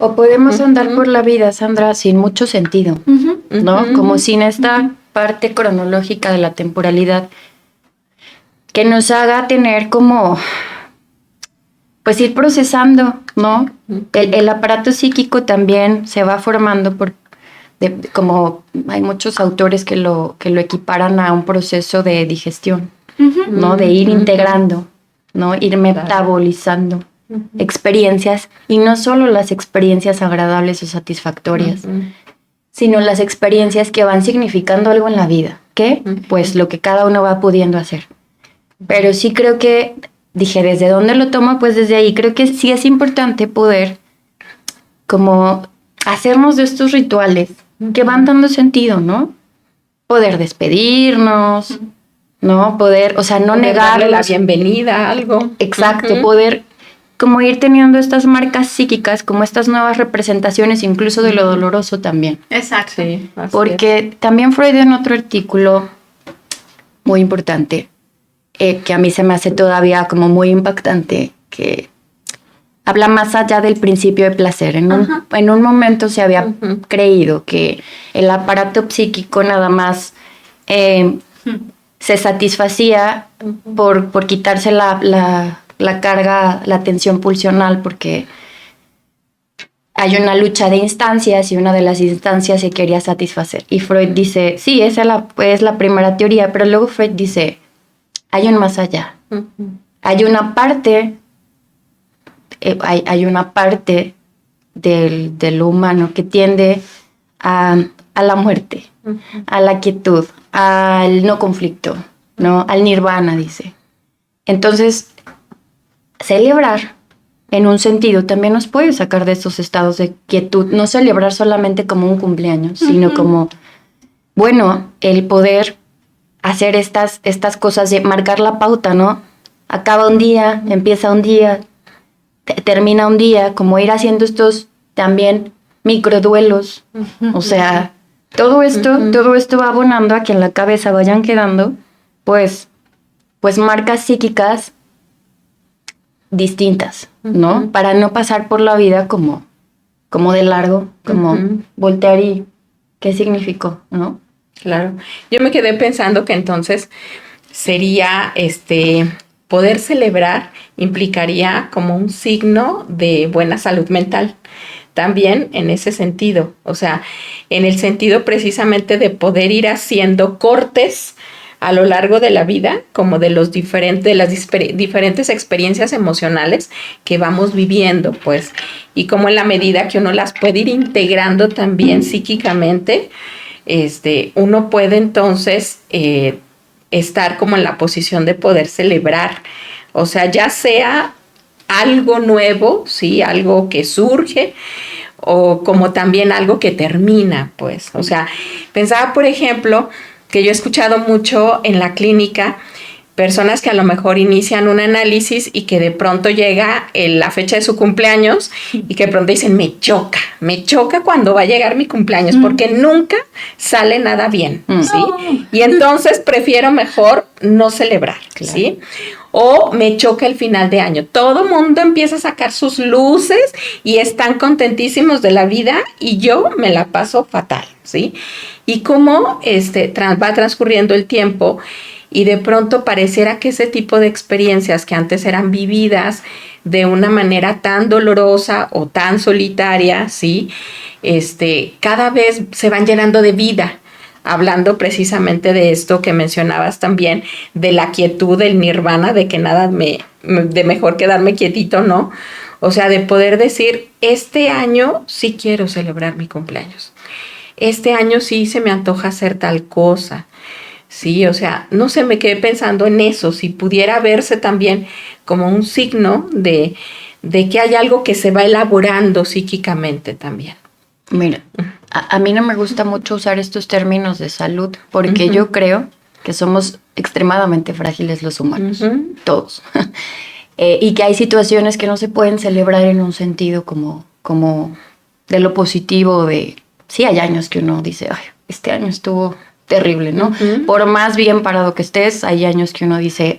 O podemos andar por la vida, Sandra, sin mucho sentido, ¿no? Como sin esta parte cronológica de la temporalidad que nos haga tener como, pues ir procesando, ¿no? El aparato psíquico también se va formando como hay muchos autores que lo equiparan a un proceso de digestión, ¿no? De ir integrando, ¿no? Ir metabolizando experiencias, y no solo las experiencias agradables o satisfactorias, sino las experiencias que van significando algo en la vida, ¿qué? Pues lo que cada uno va pudiendo hacer. Pero sí creo que, dije, ¿desde dónde lo tomo? Pues desde ahí creo que sí es importante poder como hacernos de estos rituales que van dando sentido, ¿no? Poder despedirnos, ¿no? Poder, o sea, no negar darle la bienvenida a algo. Exacto, poder como ir teniendo estas marcas psíquicas, como estas nuevas representaciones, incluso de lo doloroso también. Exacto. Sí, porque también Freud, en otro artículo muy importante, que a mí se me hace todavía como muy impactante, que habla más allá del principio de placer. En un momento se había creído que el aparato psíquico nada más se satisfacía por quitarse la carga, la tensión pulsional, porque hay una lucha de instancias y una de las instancias se quería satisfacer. Y Freud dice, sí, esa es la primera teoría, pero luego Freud dice, hay un más allá. Hay una parte, hay una parte de lo humano que tiende a la muerte, a la quietud, al no conflicto, ¿no? Al nirvana, dice. Entonces, celebrar en un sentido también nos puede sacar de esos estados de quietud. No celebrar solamente como un cumpleaños, sino como, bueno, el poder hacer estas cosas de marcar la pauta, ¿no? Acaba un día, empieza un día, termina un día, como ir haciendo estos también microduelos. O sea, todo esto va abonando a que en la cabeza vayan quedando, pues marcas psíquicas distintas, ¿no? Para no pasar por la vida como de largo, como voltear y ¿qué significó, no? Claro. Yo me quedé pensando que entonces sería poder celebrar implicaría como un signo de buena salud mental. También en ese sentido, o sea, en el sentido precisamente de poder ir haciendo cortes a lo largo de la vida, como de las diferentes experiencias emocionales que vamos viviendo, pues, y como en la medida que uno las puede ir integrando también psíquicamente, uno puede entonces estar como en la posición de poder celebrar, o sea, ya sea algo nuevo, sí, algo que surge, o como también algo que termina, pues, o sea, pensaba, por ejemplo, que yo he escuchado mucho en la clínica, personas que a lo mejor inician un análisis y que de pronto llega la fecha de su cumpleaños y que de pronto dicen, me choca cuando va a llegar mi cumpleaños, porque nunca sale nada bien, ¿sí? Y entonces prefiero mejor no celebrar, claro. ¿Sí? O me choca el final de año. Todo mundo empieza a sacar sus luces y están contentísimos de la vida y yo me la paso fatal, ¿sí? Y cómo va transcurriendo el tiempo y de pronto pareciera que ese tipo de experiencias que antes eran vividas de una manera tan dolorosa o tan solitaria, ¿sí? Cada vez se van llenando de vida. Hablando precisamente de esto que mencionabas también, de la quietud, del nirvana, de que nada de mejor quedarme quietito, ¿no? O sea, de poder decir, este año sí quiero celebrar mi cumpleaños. Este año sí se me antoja hacer tal cosa. Sí, o sea, no sé, me quedé pensando en eso, si pudiera verse también como un signo de que hay algo que se va elaborando psíquicamente también. Mira, a mí no me gusta mucho usar estos términos de salud porque yo creo que somos extremadamente frágiles los humanos, todos. Y que hay situaciones que no se pueden celebrar en un sentido como de lo positivo, de sí hay años que uno dice, ay, este año estuvo terrible, ¿no? Por más bien parado que estés, hay años que uno dice,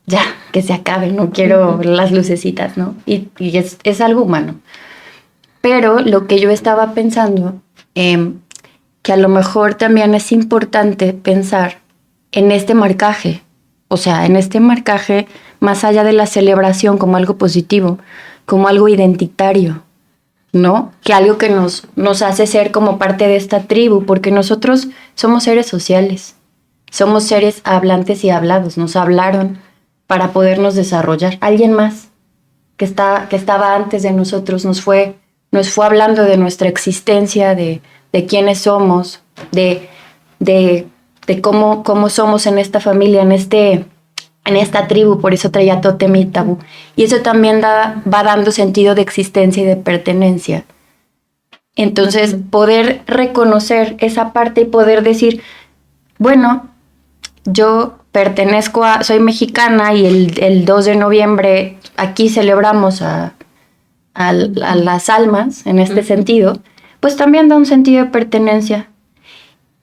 ya, que se acabe, no quiero las lucecitas, ¿no? Y es algo humano. Pero lo que yo estaba pensando, que a lo mejor también es importante pensar en este marcaje, o sea, en este marcaje más allá de la celebración como algo positivo, como algo identitario, ¿no? Que algo que nos hace ser como parte de esta tribu, porque nosotros somos seres sociales, somos seres hablantes y hablados, nos hablaron para podernos desarrollar. Alguien más que estaba antes de nosotros nos fue hablando de nuestra existencia, de quiénes somos, de cómo somos en esta familia, en esta tribu, por eso traía tótem y tabú. Y eso también va dando sentido de existencia y de pertenencia. Entonces, poder reconocer esa parte y poder decir, bueno, yo soy mexicana y el 2 de noviembre aquí celebramos a las almas en este sentido, pues también da un sentido de pertenencia.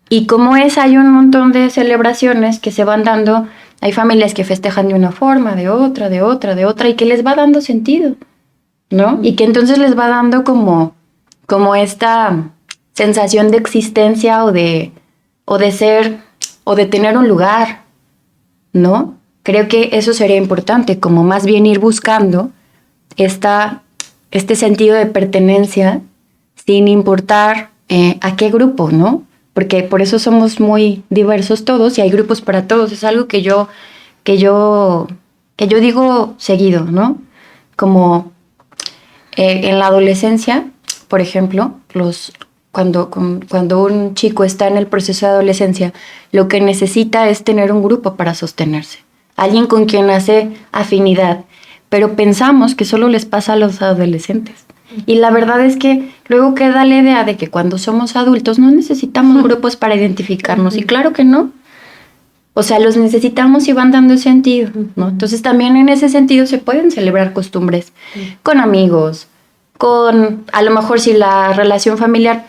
Y como hay un montón de celebraciones que se van dando, hay familias que festejan de una forma, de otra, y que les va dando sentido, ¿no? Y que entonces les va dando como esta sensación de existencia o de ser, o de tener un lugar, ¿no? Creo que eso sería importante, como más bien ir buscando este sentido de pertenencia sin importar a qué grupo, ¿no? Porque por eso somos muy diversos todos y hay grupos para todos. Es algo que yo digo seguido, ¿no? Como en la adolescencia, por ejemplo, cuando un chico está en el proceso de adolescencia, lo que necesita es tener un grupo para sostenerse. Alguien con quien hace afinidad. Pero pensamos que solo les pasa a los adolescentes. Y la verdad es que luego queda la idea de que cuando somos adultos no necesitamos grupos para identificarnos. Y claro que no. O sea, los necesitamos y van dando sentido, ¿no? Entonces también en ese sentido se pueden celebrar costumbres con amigos, a lo mejor si la relación familiar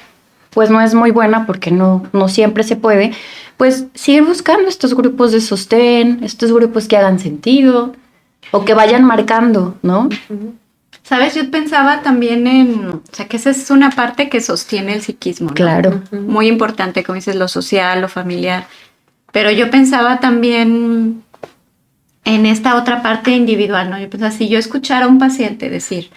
pues no es muy buena porque no siempre se puede, pues seguir buscando estos grupos de sostén, estos grupos que hagan sentido o que vayan marcando, ¿no? ¿Sabes? Yo pensaba también o sea, que esa es una parte que sostiene el psiquismo, ¿no? Claro. Muy importante, como dices, lo social, lo familiar. Pero yo pensaba también en esta otra parte individual, ¿no? Yo pensaba, si yo escuchara a un paciente decir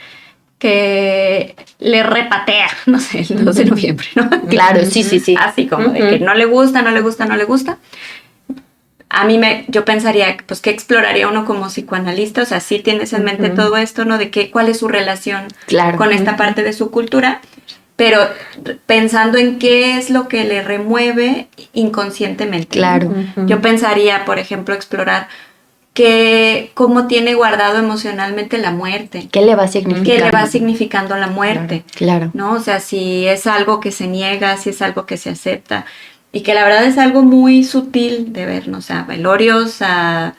que le repatea, no sé, el 2 de noviembre, ¿no? Claro, sí. Así como de que no le gusta. Yo pensaría, pues, ¿qué exploraría uno como psicoanalista? O sea, sí tienes en mente todo esto, ¿no? De cuál es su relación con esta parte de su cultura, pero pensando en qué es lo que le remueve inconscientemente. Claro. Yo pensaría, por ejemplo, explorar cómo tiene guardado emocionalmente la muerte. ¿Qué le va significando? ¿Qué le va significando la muerte? Claro. ¿No? O sea, si es algo que se niega, si es algo que se acepta. Y que la verdad es algo muy sutil de ver, ¿no? O sea, velorios, a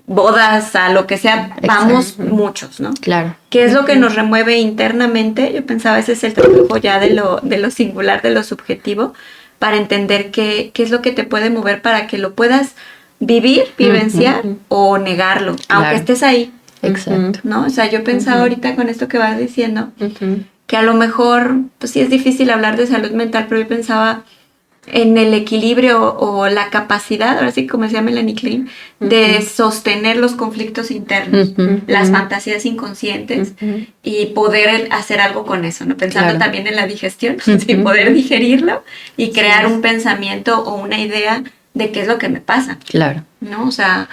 bodas, a lo que sea, vamos muchos, ¿no? Claro. ¿Qué es lo que nos remueve internamente? Yo pensaba, ese es el trabajo ya de lo singular, de lo subjetivo, para entender qué es lo que te puede mover para que lo puedas vivir, vivenciar o negarlo, aunque estés ahí. Exacto. ¿No? O sea, yo pensaba ahorita con esto que vas diciendo, que a lo mejor, pues sí es difícil hablar de salud mental, pero yo pensaba en el equilibrio o la capacidad, ahora sí como decía Melanie Klein, de sostener los conflictos internos, las fantasías inconscientes y poder hacer algo con eso, ¿no? Pensando también en la digestión, y poder digerirlo y crear un pensamiento o una idea de qué es lo que me pasa. Claro. ¿No? O sea,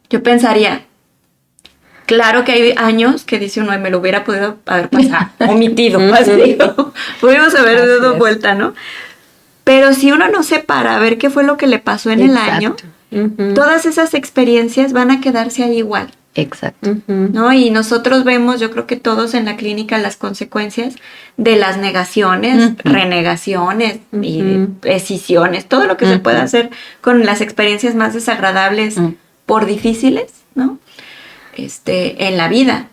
yo pensaría, claro que hay años que dice uno, me lo hubiera podido haber pasado, omitido, pudimos haber dado vuelta, ¿no? Pero si uno no se para a ver qué fue lo que le pasó en el año, todas esas experiencias van a quedarse ahí igual. Exacto. ¿No? Y nosotros vemos, yo creo que todos en la clínica, las consecuencias de las negaciones, renegaciones y escisiones, todo lo que se puede hacer con las experiencias más desagradables por difíciles, ¿no? En la vida.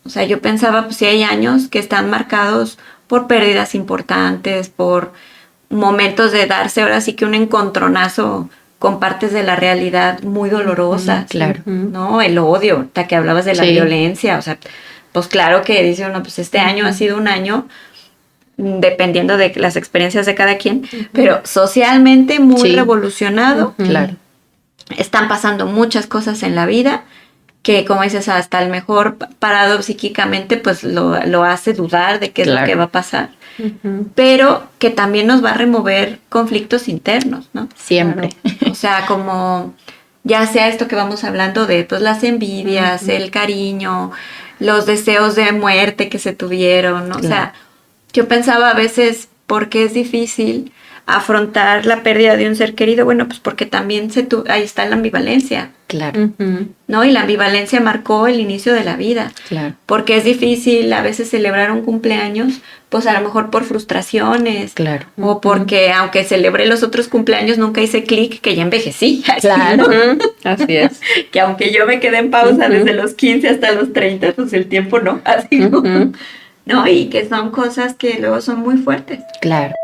O sea, yo pensaba, pues si hay años que están marcados por pérdidas importantes, por momentos de darse ahora sí que un encontronazo con partes de la realidad muy dolorosas, claro, ¿no? El odio, hasta que hablabas de la violencia, o sea, pues claro que dice uno, pues este año ha sido un año dependiendo de las experiencias de cada quien, pero socialmente muy revolucionado. Claro. Están pasando muchas cosas en la vida que, como dices, hasta el mejor parado psíquicamente, pues lo hace dudar de qué es lo que va a pasar. Pero que también nos va a remover conflictos internos, ¿no? Siempre. Claro. O sea, como ya sea esto que vamos hablando de pues las envidias, el cariño, los deseos de muerte que se tuvieron, ¿no? Claro. O sea, yo pensaba a veces, ¿por qué es difícil afrontar la pérdida de un ser querido? Bueno, pues porque también ahí está la ambivalencia. Claro. ¿No? Y la ambivalencia marcó el inicio de la vida. Claro. Porque es difícil a veces celebrar un cumpleaños, pues a lo mejor por frustraciones. Claro. O porque aunque celebré los otros cumpleaños, nunca hice clic que ya envejecí. Claro. Así es. Que aunque yo me quedé en pausa desde los 15 hasta los 30, pues el tiempo no. Así ¿no? Y que son cosas que luego son muy fuertes. Claro.